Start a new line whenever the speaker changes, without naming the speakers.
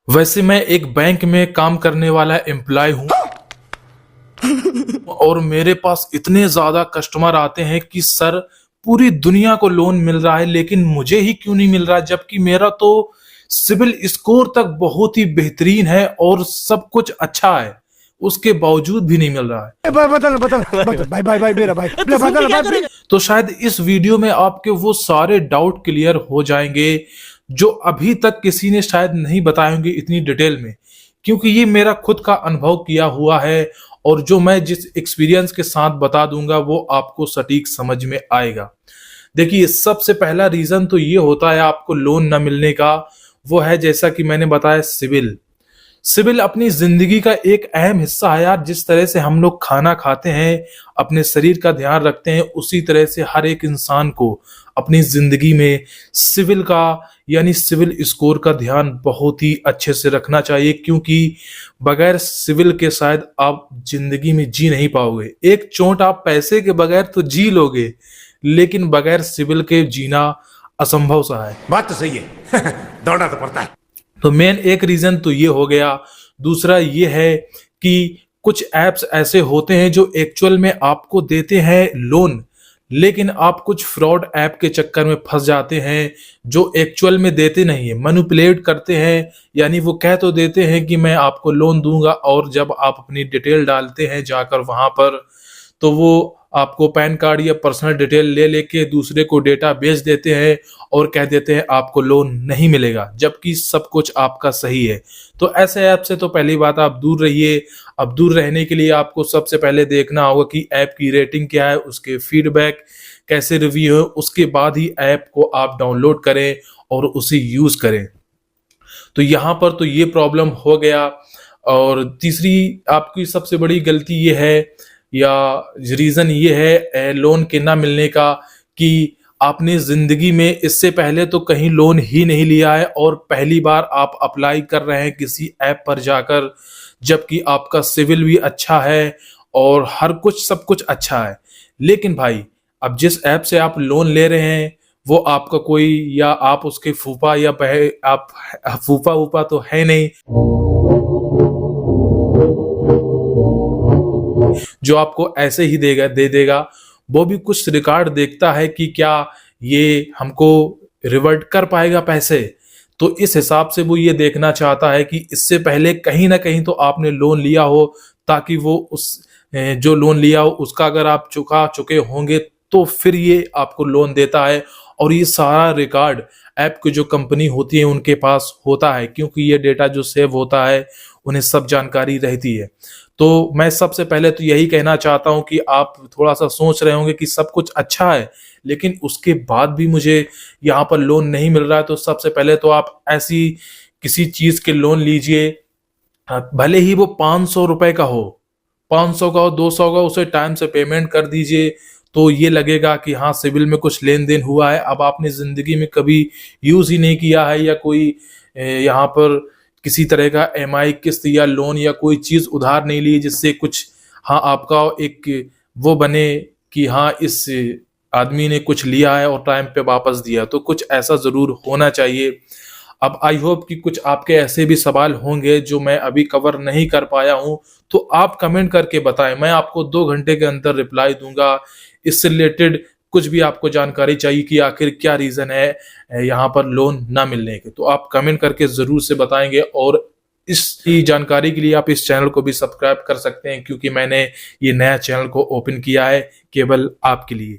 वैसे मैं एक बैंक में काम करने वाला एम्प्लॉय हूँ और मेरे पास इतने ज्यादा कस्टमर आते हैं कि सर पूरी दुनिया को लोन मिल रहा है लेकिन मुझे ही क्यों नहीं मिल रहा, जबकि मेरा तो सिविल स्कोर तक बहुत ही बेहतरीन है और सब कुछ अच्छा है, उसके बावजूद भी नहीं मिल रहा है।
बदल बदल बदल भाई भाई भाई मेरा भाई बदल भाई।
तो शायद इस वीडियो में आपके वो सारे डाउट क्लियर हो जाएंगे जो अभी तक किसी ने शायद नहीं बताए होंगे इतनी डिटेल में, क्योंकि ये मेरा खुद का अनुभव किया हुआ है और जो मैं जिस एक्सपीरियंस के साथ बता दूंगा वो आपको सटीक समझ में आएगा। देखिए, सबसे पहला रीजन तो ये होता है आपको लोन न मिलने का, वो है जैसा कि मैंने बताया सिविल। सिविल अपनी जिंदगी का एक अहम हिस्सा है यार। जिस तरह से हम लोग खाना खाते हैं, अपने शरीर का ध्यान रखते हैं, उसी तरह से हर एक इंसान को अपनी जिंदगी में सिविल का यानी सिविल स्कोर का ध्यान बहुत ही अच्छे से रखना चाहिए, क्योंकि बगैर सिविल के शायद आप जिंदगी में जी नहीं पाओगे। एक चोट आप पैसे के बगैर तो जी लोगे, लेकिन बगैर सिविल के जीना असंभव सा है।
बात तो सही है दौड़ना तो पड़ता है।
तो मेन एक रीजन तो ये हो गया। दूसरा ये है कि कुछ एप्स ऐसे होते हैं जो एक्चुअल में आपको देते हैं लोन, लेकिन आप कुछ फ्रॉड ऐप के चक्कर में फंस जाते हैं जो एक्चुअल में देते नहीं है, मैनिपुलेट करते हैं। यानी वो कह तो देते हैं कि मैं आपको लोन दूंगा, और जब आप अपनी डिटेल डालते हैं जाकर वहां पर, तो वो आपको पैन कार्ड या पर्सनल डिटेल ले लेके दूसरे को डेटा बेच देते हैं और कह देते हैं आपको लोन नहीं मिलेगा, जबकि सब कुछ आपका सही है। तो ऐसे ऐप से तो पहली बात आप दूर रहिए। अब दूर रहने के लिए आपको सबसे पहले देखना होगा कि ऐप की रेटिंग क्या है, उसके फीडबैक कैसे रिव्यू है, उसके बाद ही ऐप को आप डाउनलोड करें और उसे यूज करें। तो यहाँ पर तो ये प्रॉब्लम हो गया। और तीसरी आपकी सबसे बड़ी गलती ये है या रीजन ये है लोन के ना मिलने का, कि आपने जिंदगी में इससे पहले तो कहीं लोन ही नहीं लिया है और पहली बार आप अप्लाई कर रहे हैं किसी ऐप पर जाकर, जबकि आपका सिविल भी अच्छा है और हर कुछ सब कुछ अच्छा है। लेकिन भाई, अब जिस ऐप से आप लोन ले रहे हैं वो आपका कोई, या आप उसके फूफा या आप फूफा वूफा तो है नहीं जो आपको ऐसे ही दे देगा। वो भी कुछ रिकॉर्ड देखता है कि क्या ये हमको रिवर्ट कर पाएगा पैसे। तो इस हिसाब से वो ये देखना चाहता है कि इससे पहले कहीं ना कहीं तो आपने लोन लिया हो, ताकि वो उस जो लोन लिया हो उसका अगर आप चुका चुके होंगे तो फिर ये आपको लोन देता है। और ये सारा रिकॉर्ड ऐप की जो कंपनी होती है उनके पास होता है, क्योंकि ये डेटा जो सेव होता है उन्हें सब जानकारी रहती है। तो मैं सबसे पहले तो यही कहना चाहता हूं कि आप थोड़ा सा सोच रहे होंगे कि सब कुछ अच्छा है लेकिन उसके बाद भी मुझे यहाँ पर लोन नहीं मिल रहा है, तो सबसे पहले तो आप ऐसी किसी चीज के लोन लीजिए, भले ही वो 500 रुपए का हो, 500 का हो, 200 का, उसे टाइम से पेमेंट कर दीजिए। तो ये लगेगा कि हाँ सिविल में कुछ लेन देन हुआ है। अब आपने जिंदगी में कभी यूज ही नहीं किया है या कोई यहाँ पर किसी तरह का एमआई किस्त या लोन या कोई चीज उधार नहीं ली जिससे कुछ हाँ आपका एक वो बने कि हाँ इस आदमी ने कुछ लिया है और टाइम पे वापस दिया, तो कुछ ऐसा जरूर होना चाहिए। अब आई होप कि कुछ आपके ऐसे भी सवाल होंगे जो मैं अभी कवर नहीं कर पाया हूं, तो आप कमेंट करके बताएं, मैं आपको 2 घंटे के अंदर रिप्लाई दूंगा। इससे रिलेटेड कुछ भी आपको जानकारी चाहिए कि आखिर क्या रीजन है यहाँ पर लोन ना मिलने के, तो आप कमेंट करके जरूर से बताएंगे। और इसकी जानकारी के लिए आप इस चैनल को भी सब्सक्राइब कर सकते हैं, क्योंकि मैंने ये नया चैनल को ओपन किया है केवल आपके लिए।